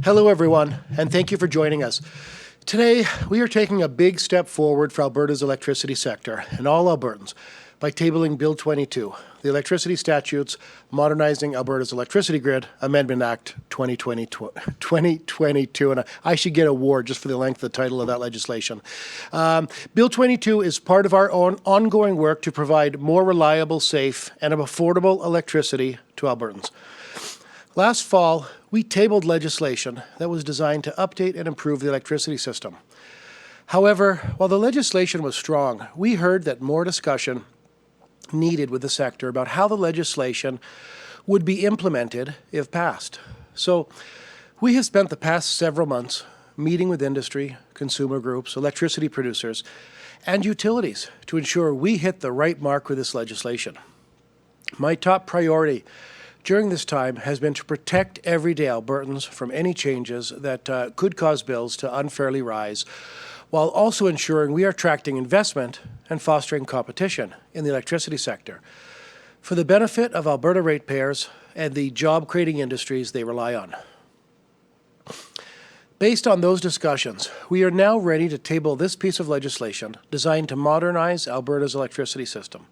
Hello everyone, and thank you for joining us. Today, we are taking a big step forward for Alberta's electricity sector and all Albertans by tabling Bill 22, the Electricity Statutes Modernizing Alberta's Electricity Grid Amendment Act 2022, and I should get an award just for the length of the title of that legislation. Bill 22 is part of our own ongoing work to provide more reliable, safe, and affordable electricity to Albertans. Last fall, we tabled legislation that was designed to update and improve the electricity system. However, while the legislation was strong, we heard that more discussion needed with the sector about how the legislation would be implemented if passed. So we have spent the past several months meeting with industry, consumer groups, electricity producers, and utilities to ensure we hit the right mark with this legislation. My top priority during this time has been to protect everyday Albertans from any changes that could cause bills to unfairly rise, while also ensuring we are attracting investment and fostering competition in the electricity sector for the benefit of Alberta ratepayers and the job-creating industries they rely on. Based on those discussions, we are now ready to table this piece of legislation designed to modernize Alberta's electricity system.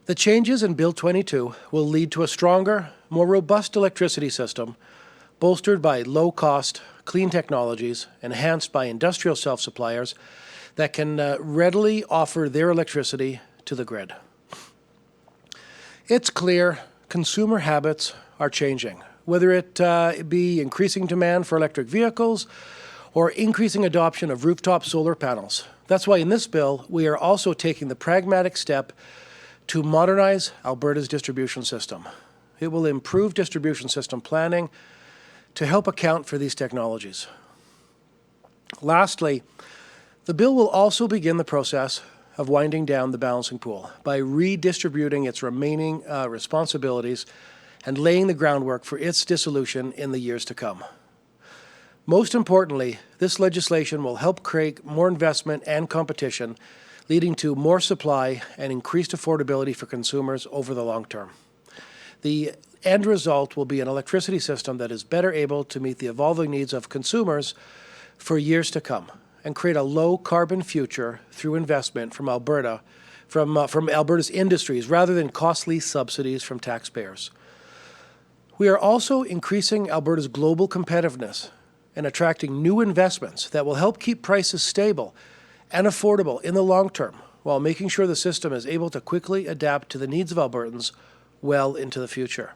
The changes in Bill 22 will lead to a stronger, more robust electricity system bolstered by low-cost, clean technologies enhanced by industrial self-suppliers that can readily offer their electricity to the grid. It's clear consumer habits are changing, whether it be increasing demand for electric vehicles or increasing adoption of rooftop solar panels. That's why in this bill, we are also taking the pragmatic step to modernize Alberta's distribution system. It will improve distribution system planning to help account for these technologies. Lastly, the bill will also begin the process of winding down the balancing pool by redistributing its remaining responsibilities and laying the groundwork for its dissolution in the years to come. Most importantly, this legislation will help create more investment and competition, leading to more supply and increased affordability for consumers over the long term. The end result will be an electricity system that is better able to meet the evolving needs of consumers for years to come and create a low-carbon future through investment from Alberta, from Alberta's industries, rather than costly subsidies from taxpayers. We are also increasing Alberta's global competitiveness and attracting new investments that will help keep prices stable and affordable in the long term, while making sure the system is able to quickly adapt to the needs of Albertans well into the future.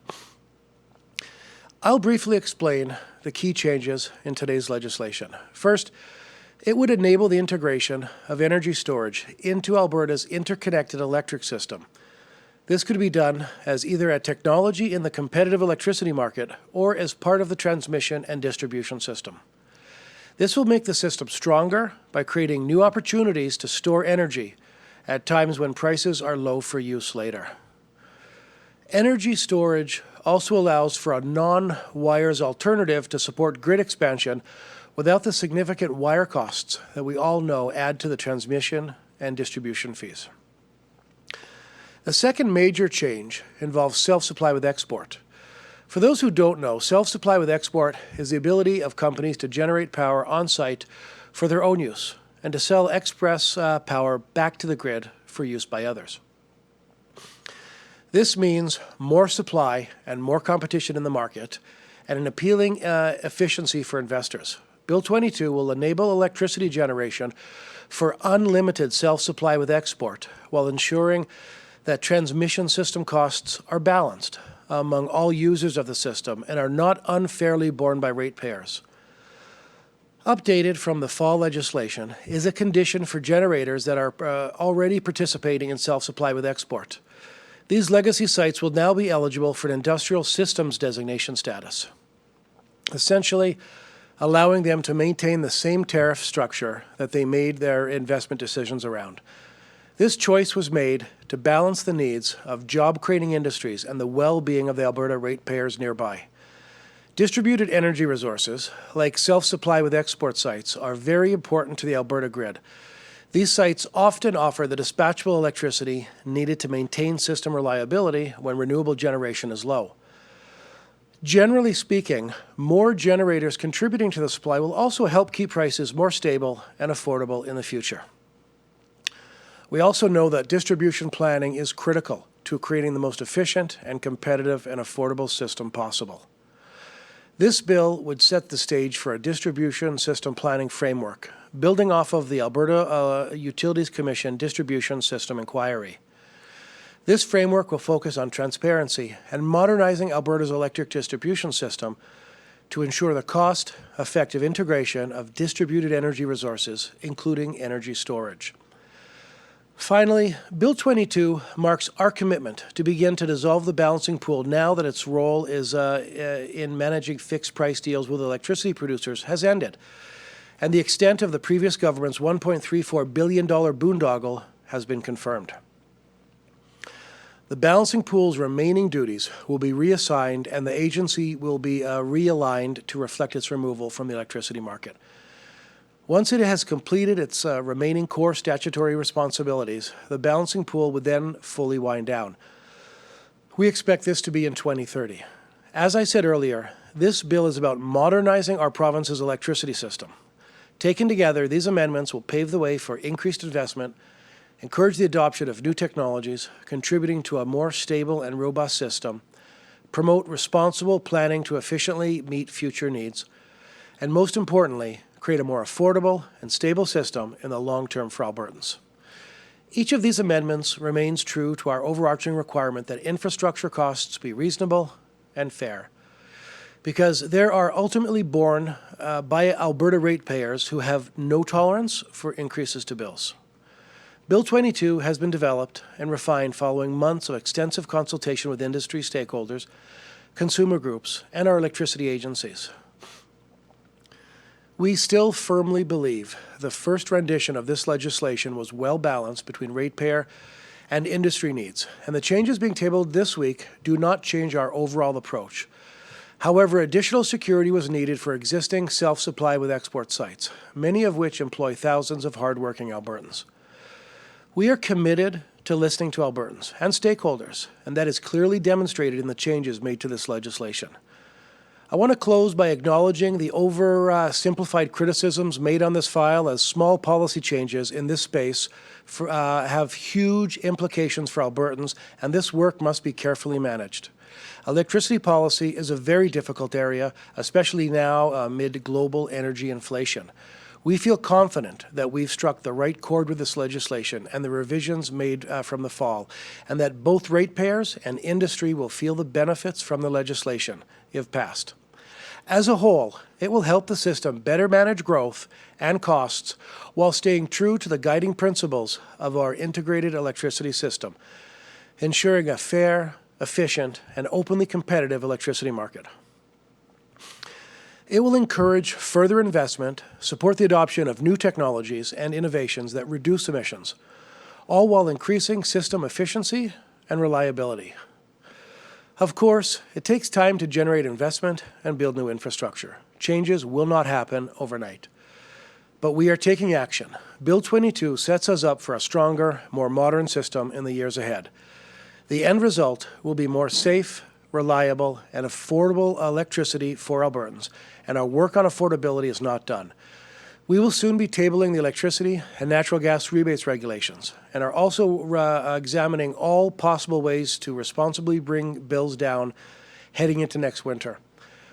I'll briefly explain the key changes in today's legislation. First, it would enable the integration of energy storage into Alberta's interconnected electric system. This could be done as either a technology in the competitive electricity market or as part of the transmission and distribution system. This will make the system stronger by creating new opportunities to store energy at times when prices are low for use later. Energy storage also allows for a non-wires alternative to support grid expansion without the significant wire costs that we all know add to the transmission and distribution fees. The second major change involves self-supply with export. For those who don't know, self-supply with export is the ability of companies to generate power on-site for their own use and to sell express power back to the grid for use by others. This means more supply and more competition in the market and an appealing efficiency for investors. Bill 22 will enable electricity generation for unlimited self-supply with export while ensuring that transmission system costs are balanced among all users of the system and are not unfairly borne by ratepayers. Updated from the fall legislation is a condition for generators that are already participating in self-supply with export. These legacy sites will now be eligible for an industrial systems designation status, essentially allowing them to maintain the same tariff structure that they made their investment decisions around. This choice was made to balance the needs of job-creating industries and the well-being of the Alberta ratepayers nearby. Distributed energy resources, like self-supply with export sites, are very important to the Alberta grid. These sites often offer the dispatchable electricity needed to maintain system reliability when renewable generation is low. Generally speaking, more generators contributing to the supply will also help keep prices more stable and affordable in the future. We also know that distribution planning is critical to creating the most efficient and competitive and affordable system possible. This bill would set the stage for a distribution system planning framework, building off of the Alberta Utilities Commission Distribution System Inquiry. This framework will focus on transparency and modernizing Alberta's electric distribution system to ensure the cost-effective integration of distributed energy resources, including energy storage. Finally, Bill 22 marks our commitment to begin to dissolve the balancing pool now that its role is in managing fixed-price deals with electricity producers has ended, and the extent of the previous government's $1.34 billion boondoggle has been confirmed. The balancing pool's remaining duties will be reassigned and the agency will be realigned to reflect its removal from the electricity market. Once it has completed its remaining core statutory responsibilities, the balancing pool would then fully wind down. We expect this to be in 2030. As I said earlier, this bill is about modernizing our province's electricity system. Taken together, these amendments will pave the way for increased investment, encourage the adoption of new technologies, contributing to a more stable and robust system, promote responsible planning to efficiently meet future needs, and most importantly, create a more affordable and stable system in the long term for Albertans. Each of these amendments remains true to our overarching requirement that infrastructure costs be reasonable and fair, because they are ultimately borne by Alberta ratepayers who have no tolerance for increases to bills. Bill 22 has been developed and refined following months of extensive consultation with industry stakeholders, consumer groups, and our electricity agencies. We still firmly believe the first rendition of this legislation was well balanced between ratepayer and industry needs, and the changes being tabled this week do not change our overall approach. However, additional security was needed for existing self-supply with export sites, many of which employ thousands of hardworking Albertans. We are committed to listening to Albertans and stakeholders, and that is clearly demonstrated in the changes made to this legislation. I want to close by acknowledging the oversimplified criticisms made on this file, as small policy changes in this space have huge implications for Albertans, and this work must be carefully managed. Electricity policy is a very difficult area, especially now amid global energy inflation. We feel confident that we've struck the right chord with this legislation and the revisions made from the fall, and that both ratepayers and industry will feel the benefits from the legislation if passed. As a whole, it will help the system better manage growth and costs while staying true to the guiding principles of our integrated electricity system, ensuring a fair, efficient, and openly competitive electricity market. It will encourage further investment, support the adoption of new technologies and innovations that reduce emissions, all while increasing system efficiency and reliability. Of course, it takes time to generate investment and build new infrastructure. Changes will not happen overnight. But we are taking action. Bill 22 sets us up for a stronger, more modern system in the years ahead. The end result will be more safe, reliable, and affordable electricity for Albertans, and our work on affordability is not done. We will soon be tabling the electricity and natural gas rebates regulations, and are also examining all possible ways to responsibly bring bills down heading into next winter.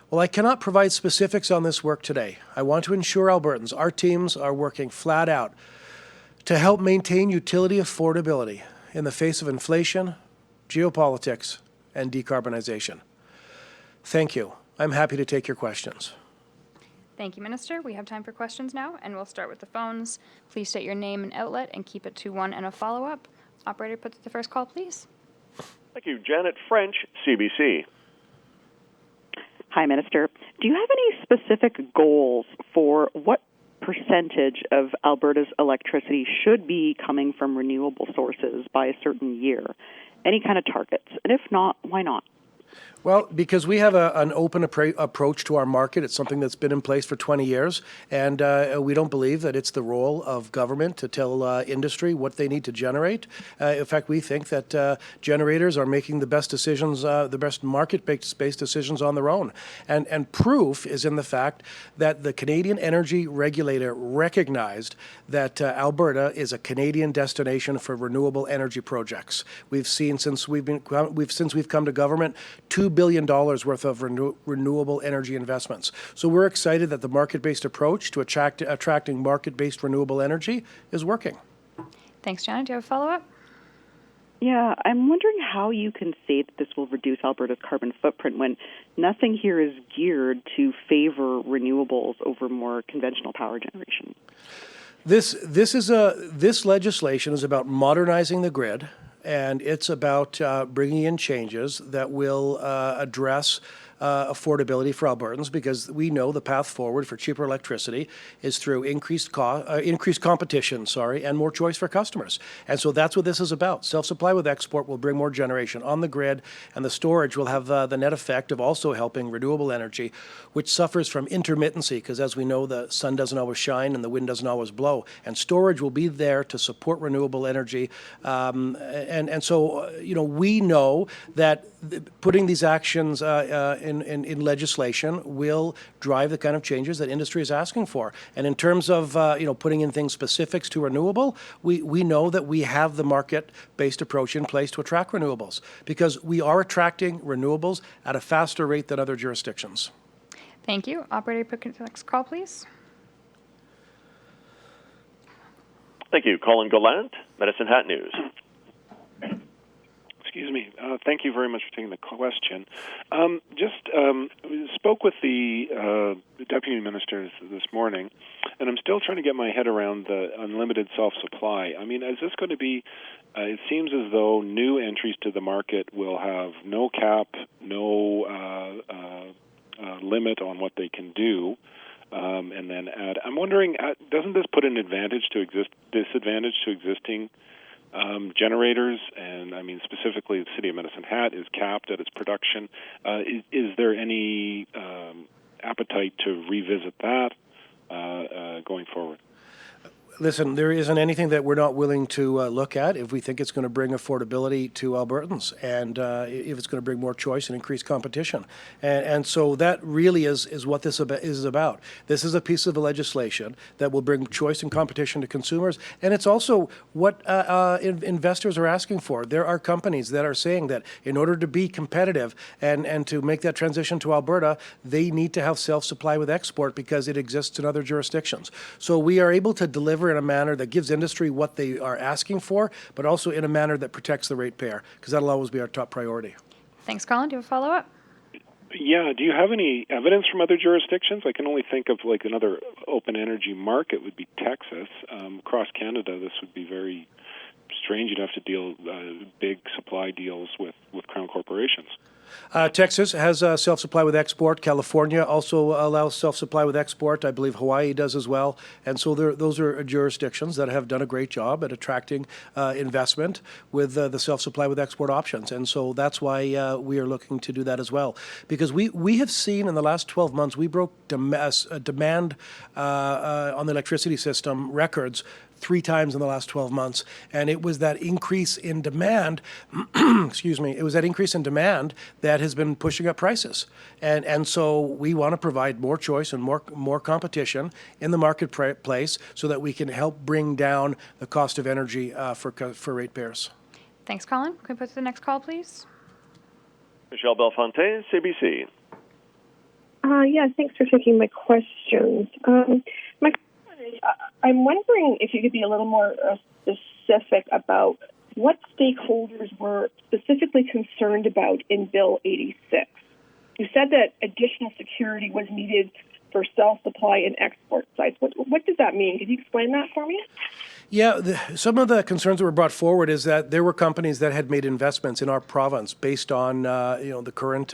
While I cannot provide specifics on this work today, I want to ensure Albertans, our teams are working flat out to help maintain utility affordability in the face of inflation, geopolitics, and decarbonization. Thank you. I'm happy to take your questions. Thank you, Minister. We have time for questions now, and we'll start with the phones. Please state your name and outlet and keep it to one and a follow-up. Operator, put the first call, please. Thank you. Janet French, CBC. Hi, Minister. Do you have any specific goals for what percentage of Alberta's electricity should be coming from renewable sources by a certain year? Any kind of targets? And if not, why not? Well, because we have an open approach to our market. It's something that's been in place for 20 years, and we don't believe that it's the role of government to tell industry what they need to generate. In fact, we think that generators are making the best decisions, the best market-based decisions on their own. And proof is in the fact that the Canadian Energy Regulator recognized that Alberta is a Canadian destination for renewable energy projects. We've seen since we've come to government $2 billion worth of renewable energy investments. So we're excited that the market-based approach to attracting market-based renewable energy is working. Thanks, Janet. Do you have a follow-up? Yeah, I'm wondering how you can say that this will reduce Alberta's carbon footprint when nothing here is geared to favor renewables over more conventional power generation. This legislation is about modernizing the grid, and it's about bringing in changes that will address affordability for Albertans, because we know the path forward for cheaper electricity is through increased competition, and more choice for customers. And so that's what this is about. Self-supply with export will bring more generation on the grid, and the storage will have the net effect of also helping renewable energy, which suffers from intermittency, because as we know, the sun doesn't always shine and the wind doesn't always blow. And storage will be there to support renewable energy. And so, we know that putting these actions in legislation will drive the kind of changes that industry is asking for. And in terms of putting in things specifics to renewable, we know that we have the market-based approach in place to attract renewables, because we are attracting renewables at a faster rate than other jurisdictions. Thank you. Operator, put the next call, please. Thank you. Colin Gallant, Medicine Hat News. Excuse me. Thank you very much for taking the question. Spoke with the deputy ministers this morning, and I'm still trying to get my head around the unlimited self-supply. I mean, is this going to be? It seems as though new entries to the market will have no cap, no limit on what they can do, and then add. I'm wondering, doesn't this put an disadvantage to existing generators? And I mean, specifically, the City of Medicine Hat is capped at its production. Is there any appetite to revisit that going forward? Listen, there isn't anything that we're not willing to look at if we think it's going to bring affordability to Albertans, and if it's going to bring more choice and increase competition. And so that really is what this is about. This is a piece of legislation that will bring choice and competition to consumers, and it's also what investors are asking for. There are companies that are saying that in order to be competitive and to make that transition to Alberta, they need to have self-supply with export because it exists in other jurisdictions. So we are able to deliver in a manner that gives industry what they are asking for, but also in a manner that protects the ratepayer, because that'll always be our top priority. Thanks, Colin. Do you have a follow-up? Yeah. Do you have any evidence from other jurisdictions? I can only think of like another open energy market would be Texas. Across Canada, this would be very strange. You'd have to deal big supply deals with Crown corporations. Texas has self-supply with export. California also allows self-supply with export. I believe Hawaii does as well. And so those are jurisdictions that have done a great job at attracting investment with the self-supply with export options. And so that's why we are looking to do that as well. Because we have seen in the last 12 months, we broke demand on the electricity system records 3 times in the last 12 months. And it was that increase in demand, it was that increase in demand that has been pushing up prices. And so we want to provide more choice and more competition in the marketplace so that we can help bring down the cost of energy for ratepayers. Thanks, Colin. Can we put to the next call, please? Michelle Belfonte, CBC. Yeah, thanks for taking my questions. My I'm wondering if you could be a little more specific about what stakeholders were specifically concerned about in Bill 86. You said that additional security was needed for self-supply and export sites. What does that mean? Could you explain that for me? Yeah, some of the concerns that were brought forward is that there were companies that had made investments in our province based on the current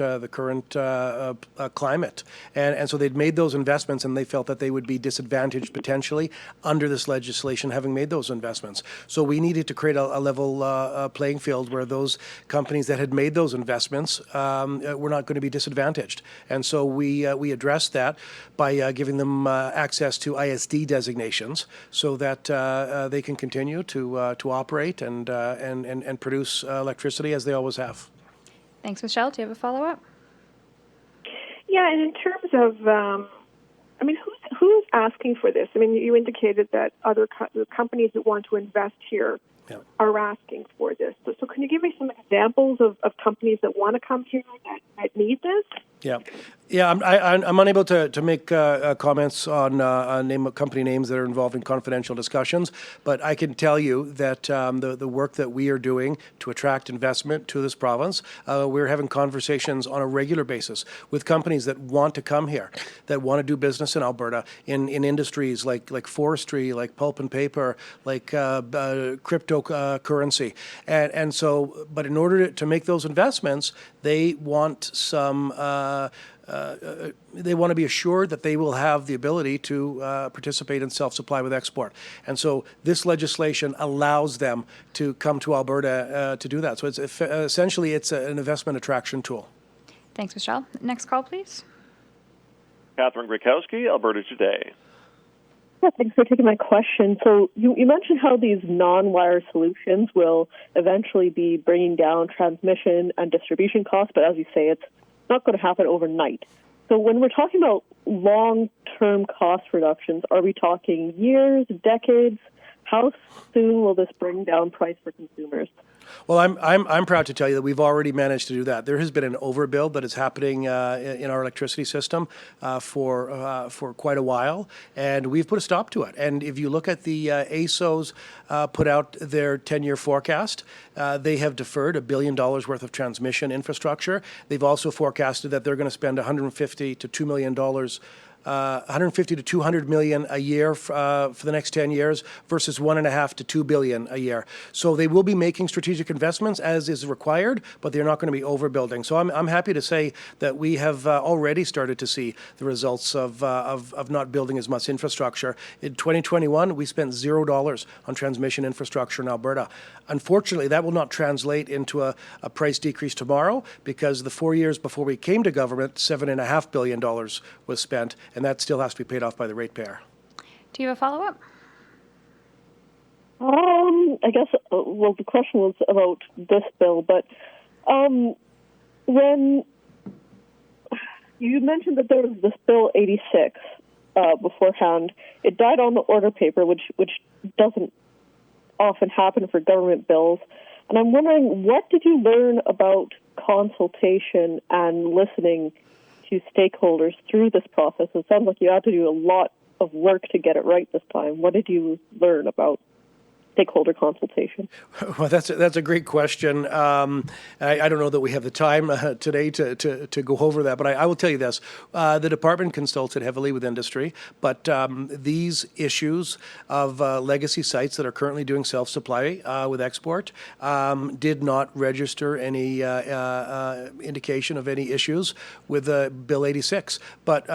climate, and so they'd made those investments, and they felt that they would be disadvantaged potentially under this legislation, having made those investments. So we needed to create a level playing field where those companies that had made those investments were not going to be disadvantaged, and so we addressed that by giving them access to ISD designations, so that they can continue to operate and produce electricity as they always have. Thanks, Michelle. Do you have a follow-up? Yeah, and in terms of, who's asking for this? I mean, you indicated that other companies that want to invest here are asking for this. So can you give me some examples of companies that want to come here that need this? Yeah. I'm unable to make comments on company names that are involved in confidential discussions, but I can tell you that the work that we are doing to attract investment to this province, we're having conversations on a regular basis with companies that want to come here, that want to do business in Alberta in industries like forestry, like pulp and paper, like cryptocurrency, and so. But in order to make those investments, they want some. They want to be assured that they will have the ability to participate in self-supply with export. And so this legislation allows them to come to Alberta to do that. So it's essentially it's an investment attraction tool. Thanks, Michelle. Next call, please. Catherine Grakowski, Alberta Today. Yeah, thanks for taking my question. So you mentioned how these non-wire solutions will eventually be bringing down transmission and distribution costs, but as you say, it's not going to happen overnight. So when we're talking about long-term cost reductions, are we talking years, decades? How soon will this bring down price for consumers? Well, I'm proud to tell you that we've already managed to do that. There has been an overbuild that is happening in our electricity system for quite a while, and we've put a stop to it. And if you look at the ASOs put out their 10-year forecast, they have deferred $1 billion worth of transmission infrastructure. They've also forecasted that they're going to spend $150 to $2 million 150 to 200 million a year for the next 10 years versus 1.5 to 2 billion a year. So they will be making strategic investments as is required, but they're not going to be overbuilding. So I'm happy to say that we have already started to see the results of not building as much infrastructure. In 2021, we spent $0 on transmission infrastructure in Alberta. Unfortunately, that will not translate into a price decrease tomorrow because the 4 years before we came to government, $7.5 billion was spent, and that still has to be paid off by the ratepayer. Do you have a follow-up? I guess, the question was about this bill, but when you mentioned that there was this Bill 86 beforehand, it died on the order paper, which doesn't often happen for government bills. And I'm wondering, what did you learn about consultation and listening to stakeholders through this process? It sounds like you had to do a lot of work to get it right this time. What did you learn about stakeholder consultation? Well, that's a great question. I don't know that we have the time today to go over that, but I will tell you this. The department consulted heavily with industry, but these issues of legacy sites that are currently doing self-supply with export did not register any indication of any issues with Bill 86. But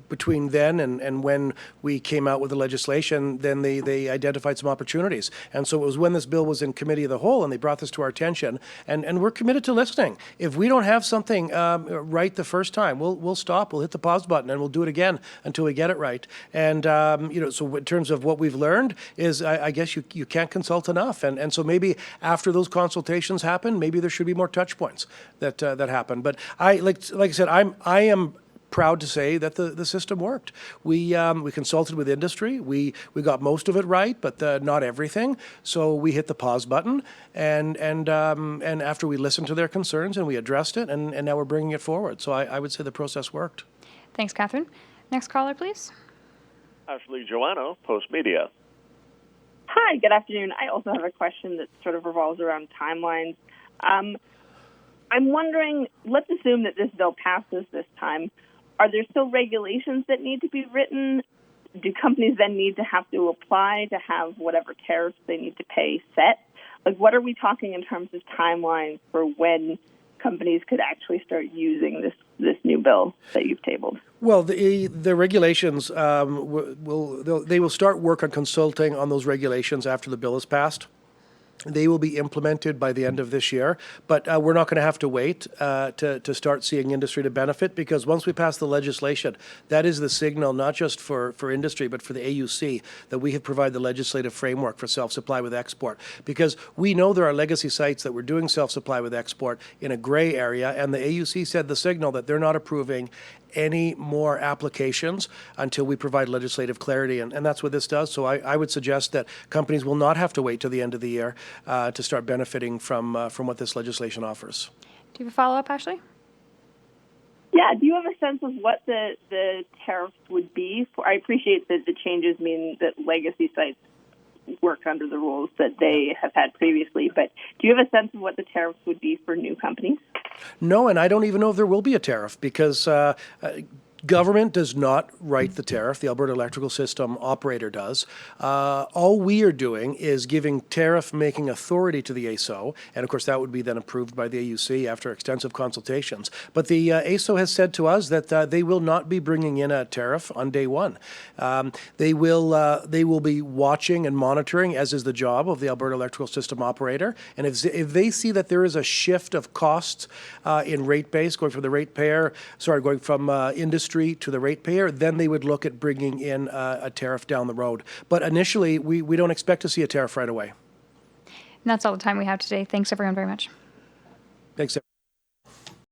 between then and when we came out with the legislation, then they identified some opportunities. And so it was when this bill was in committee of the whole and they brought this to our attention, and we're committed to listening. If we don't have something right the first time, we'll stop, we'll hit the pause button, and we'll do it again until we get it right. And so in terms of what we've learned is I guess you can't consult enough. And so maybe after those consultations happen, maybe there should be more touch points that happen. But like I said, I am proud to say that the system worked. We consulted with industry. We got most of it right, but not everything. So we hit the pause button, and after we listened to their concerns and we addressed it, and now we're bringing it forward. So I would say the process worked. Thanks, Catherine. Next caller, please. Ashley Joanno, Post Media. Hi, good afternoon. I also have a question that sort of revolves around timelines. I'm wondering, let's assume that this bill passes this time. are there still regulations that need to be written? Do companies then need to have to apply to have whatever tariffs they need to pay set? Like, what are we talking in terms of timelines for when companies could actually start using this new bill that you've tabled? Well, the regulations they will start work on consulting on those regulations after the bill is passed. They will be implemented by the end of this year, but we're not going to have to wait to start seeing industry to benefit, because once we pass the legislation, that is the signal not just for industry but for the AUC that we have provided the legislative framework for self-supply with export, because we know there are legacy sites that were doing self-supply with export in a gray area, and the AUC said the signal that they're not approving any more applications until we provide legislative clarity, and that's what this does. So I would suggest that companies will not have to wait till the end of the year to start benefiting from what this legislation offers. Do you have a follow-up, Ashley? Yeah, do you have a sense of what the tariffs would be? I appreciate that the changes mean that legacy sites work under the rules that they have had previously, but do you have a sense of what the tariffs would be for new companies? No, and I don't even know if there will be a tariff, because government does not write the tariff. The Alberta Electrical System Operator does. All we are doing is giving tariff-making authority to the AESO, and of course that would be then approved by the AUC after extensive consultations. But the AESO has said to us that they will not be bringing in a tariff on day one. They will be watching and monitoring, as is the job of the Alberta Electrical System Operator. And if they see that there is a shift of costs in rate base going from industry to the ratepayer, then they would look at bringing in a tariff down the road. But initially, we don't expect to see a tariff right away. And that's all the time we have today. Thanks, everyone, very much. Thanks.